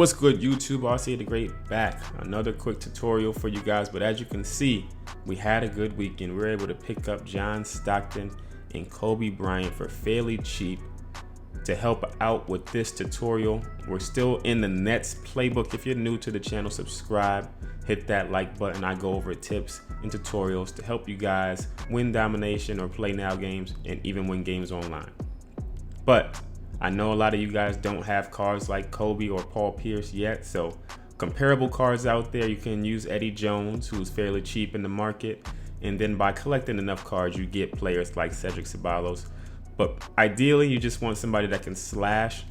What's good, YouTube? I'll see the great back. Another quick tutorial for you guys, but as you can see, we had a good weekend. We were able to pick up John Stockton and Kobe Bryant for fairly cheap. To help out with this tutorial, we're still in the Nets playbook. If you're new to the channel, subscribe, hit that like button. I go over tips and tutorials to help you guys win domination or play now games and even win games online. But I know a lot of you guys don't have cards like Kobe or Paul Pierce yet, so comparable cards out there. You can use Eddie Jones, who's fairly cheap in the market, and then by collecting enough cards, you get players like Cedric Ceballos. But ideally, you just want somebody that can slash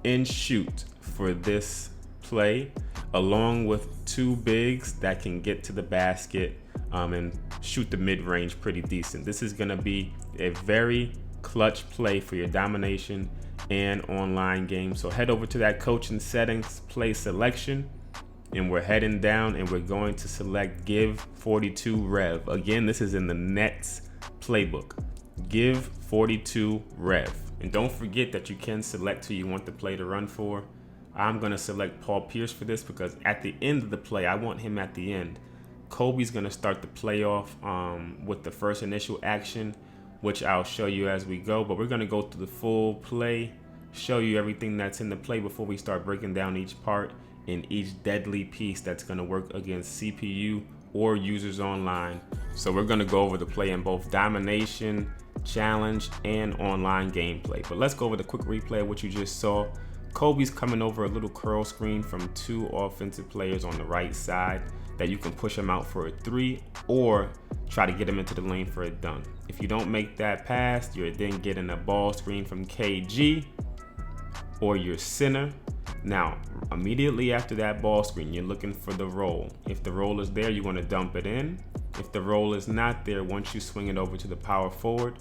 and shoot for this play, along with two bigs that can get to the basket and shoot the mid-range pretty decent. This is going to be a very clutch play for your domination and online game. So head over to that coaching settings, play selection, and we're heading down and we're going to select give 42 rev. Again, this is in the Nets playbook. Give 42 rev. And don't forget that you can select who you want the play to run for. I'm going to select Paul Pierce for this because at the end of the play, I want him at the end. Kobe's going to start the play off with the first initial action, which I'll show you as we go. But we're going to go through the full play, show you everything that's in the play before we start breaking down each part and each deadly piece that's going to work against CPU or users online. So we're going to go over the play in both domination, challenge, and online gameplay. But let's go over the quick replay of what you just saw. Kobe's coming over a little curl screen from two offensive players on the right side that you can push him out for a three or try to get him into the lane for a dunk. If you don't make that pass, you're then getting a ball screen from KG or your center. Now, immediately after that ball screen, you're looking for the roll. If the roll is there, you want to dump it in. If the roll is not there, once you swing it over to the power forward,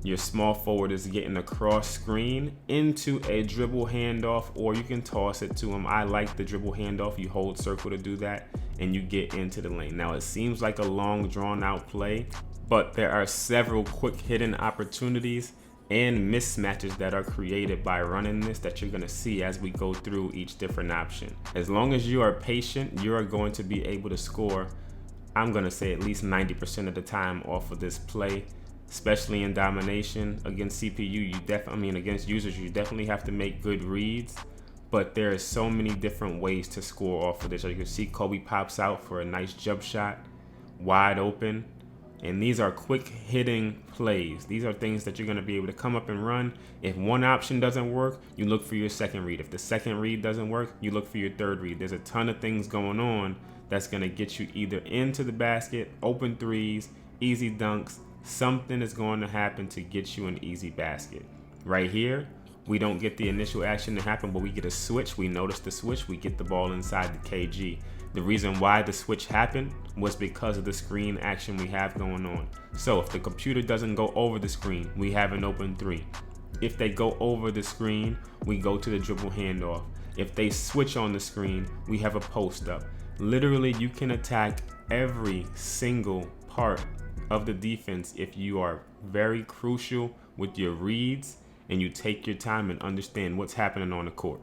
your small forward is getting a cross screen into a dribble handoff, or you can toss it to him. I like the dribble handoff. You hold circle to do that, and you get into the lane. Now, it seems like a long, drawn-out play, but there are several quick hidden opportunities and mismatches that are created by running this that you're going to see as we go through each different option. As long as you are patient, you are going to be able to score, I'm going to say, at least 90% of the time off of this play. Especially in domination against CPU, against users, you definitely have to make good reads. But there are so many different ways to score off of this. As you can see, Kobe pops out for a nice jump shot, wide open. And these are quick hitting plays. These are things that you're going to be able to come up and run. If one option doesn't work, you look for your second read. If the second read doesn't work, you look for your third read. There's a ton of things going on that's going to get you either into the basket, open threes, easy dunks. Something is going to happen to get you an easy basket. Right here, we don't get the initial action to happen, but we get a switch. We notice the switch. We get the ball inside the KG. The reason why the switch happened was because of the screen action we have going on. So if the computer doesn't go over the screen, we have an open three. If they go over the screen, we go to the dribble handoff. If they switch on the screen, we have a post up. Literally, you can attack every single part of the defense if you are very crucial with your reads and you take your time and understand what's happening on the court.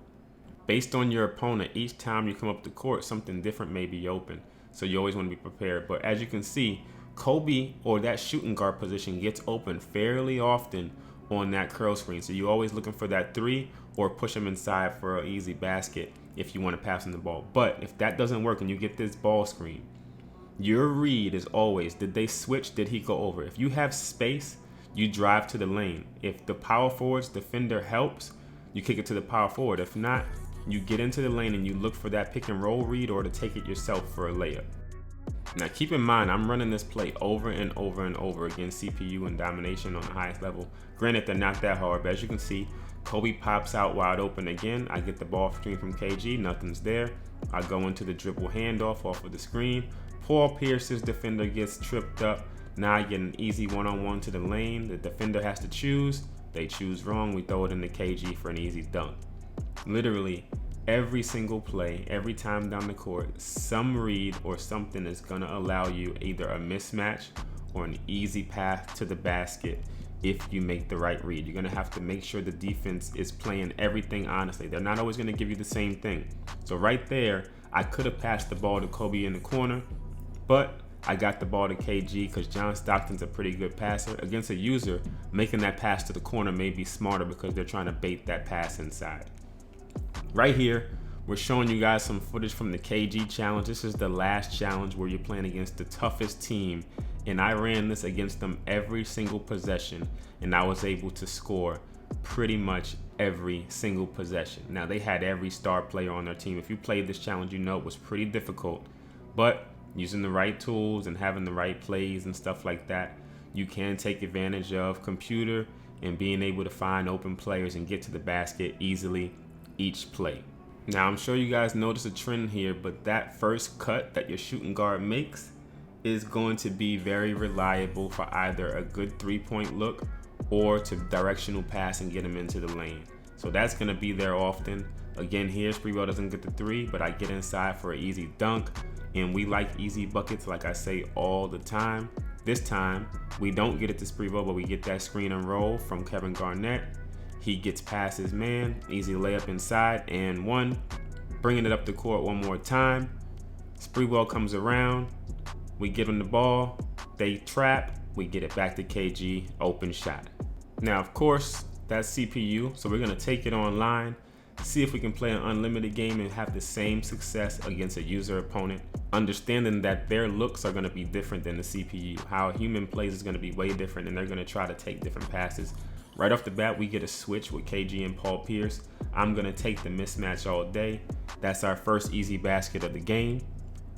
Based on your opponent, each time you come up the court, something different may be open. So you always want to be prepared. But as you can see, Kobe or that shooting guard position gets open fairly often on that curl screen. So you're always looking for that three or push him inside for an easy basket if you want to pass him the ball. But if that doesn't work and you get this ball screen, your read is always, did they switch? Did he go over? If you have space, you drive to the lane. If the power forward's defender helps, you kick it to the power forward. If not, you get into the lane and you look for that pick and roll read or to take it yourself for a layup. Now keep in mind, I'm running this play over and over and over against CPU and domination on the highest level. Granted, they're not that hard, but as you can see, Kobe pops out wide open again. I get the ball screen from KG, nothing's there. I go into the dribble handoff off of the screen. Paul Pierce's defender gets tripped up. Now I get an easy one-on-one to the lane. The defender has to choose. They choose wrong. We throw it in the KG for an easy dunk. Literally, every single play, every time down the court, some read or something is going to allow you either a mismatch or an easy path to the basket if you make the right read. You're gonna have to make sure the defense is playing everything honestly. They're not always gonna give you the same thing. So right there, I could have passed the ball to Kobe in the corner, but I got the ball to KG because John Stockton's a pretty good passer. Against a user, making that pass to the corner may be smarter because they're trying to bait that pass inside. Right here, we're showing you guys some footage from the KG challenge. This is the last challenge where you're playing against the toughest team, and I ran this against them every single possession, and I was able to score pretty much every single possession. Now, they had every star player on their team. If you played this challenge, you know it was pretty difficult, but using the right tools and having the right plays and stuff like that, you can take advantage of computer and being able to find open players and get to the basket easily each play. Now, I'm sure you guys notice a trend here, but that first cut that your shooting guard makes is going to be very reliable for either a good three-point look or to directional pass and get him into the lane. So that's going to be there often. Again, here, Spreewell doesn't get the three, but I get inside for an easy dunk, and we like easy buckets, like I say all the time. This time, we don't get it to Spreewell, but we get that screen and roll from Kevin Garnett. He gets past his man, easy layup inside, and one. Bringing it up the court one more time. Spreewell comes around. We give him the ball. They trap. We get it back to KG. Open shot. Now, of course, that's CPU, so we're going to take it online, see if we can play an unlimited game and have the same success against a user opponent, understanding that their looks are going to be different than the CPU. How a human plays is going to be way different, and they're going to try to take different passes. Right off the bat, we get a switch with KG and Paul Pierce. I'm going to take the mismatch all day. That's our first easy basket of the game.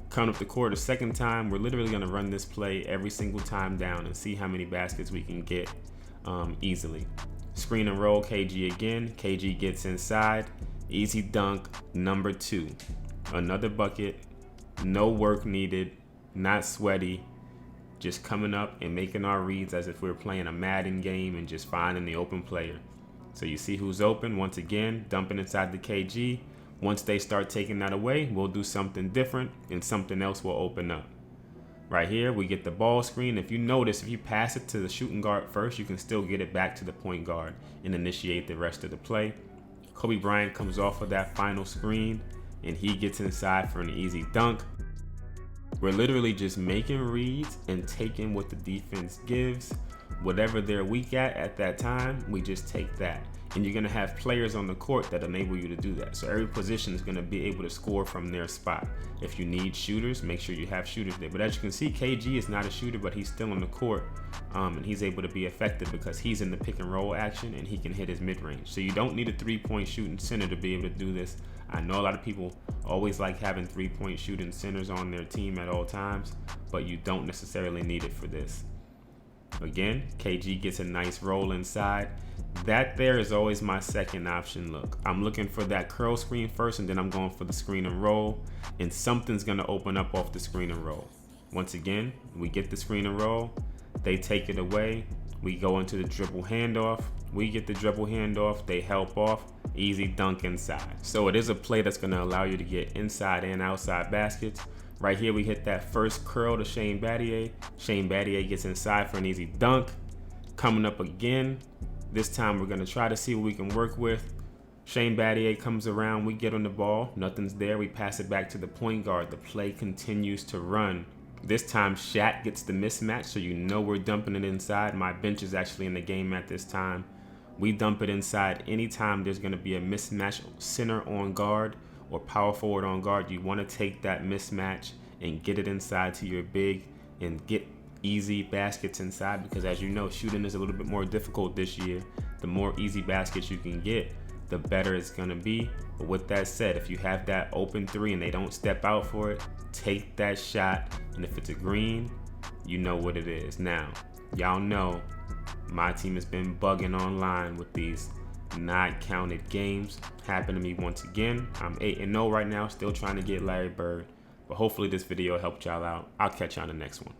Coming up the court a second time, we're literally going to run this play every single time down and see how many baskets we can get easily. Screen and roll, KG again. KG gets inside. Easy dunk, number 2. Another bucket. No work needed. Not sweaty. Just coming up and making our reads as if we were playing a Madden game and just finding the open player. So you see who's open. Once again, dumping inside the KG. Once they start taking that away, we'll do something different and something else will open up. Right here, we get the ball screen. If you notice, if you pass it to the shooting guard first, you can still get it back to the point guard and initiate the rest of the play. Kobe Bryant comes off of that final screen and he gets inside for an easy dunk. We're literally just making reads and taking what the defense gives. Whatever they're weak at that time, we just take that. And you're going to have players on the court that enable you to do that. So every position is going to be able to score from their spot. If you need shooters, make sure you have shooters there. But as you can see, KG is not a shooter, but he's still on the court. And he's able to be effective because he's in the pick and roll action and he can hit his mid-range. So you don't need a three-point shooting center to be able to do this. I know a lot of people always like having three-point shooting centers on their team at all times, but you don't necessarily need it for this. Again, KG gets a nice roll inside. That there is always my second option look. I'm looking for that curl screen first, and then I'm going for the screen and roll, and something's going to open up off the screen and roll. Once again, we get the screen and roll. They take it away. We go into the dribble handoff. We get the dribble handoff. They help off. Easy dunk inside. So it is a play that's going to allow you to get inside and outside baskets. Right here, we hit that first curl to Shane Battier. Shane Battier gets inside for an easy dunk. Coming up again. This time, we're going to try to see what we can work with. Shane Battier comes around. We get on the ball. Nothing's there. We pass it back to the point guard. The play continues to run. This time, Shaq gets the mismatch, so you know we're dumping it inside. My bench is actually in the game at this time. We dump it inside. Anytime there's going to be a mismatch, center on guard or power forward on guard, you want to take that mismatch and get it inside to your big and get easy baskets inside, because as you know, shooting is a little bit more difficult this year. The more easy baskets you can get, the better it's going to be. But with that said, if you have that open three and they don't step out for it, take that shot. And if it's a green, you know what it is. Now, y'all know my team has been bugging online with these not counted games. Happened to me once again. I'm 8-0 right now, still trying to get Larry Bird. But hopefully this video helped y'all out. I'll catch y'all on the next one.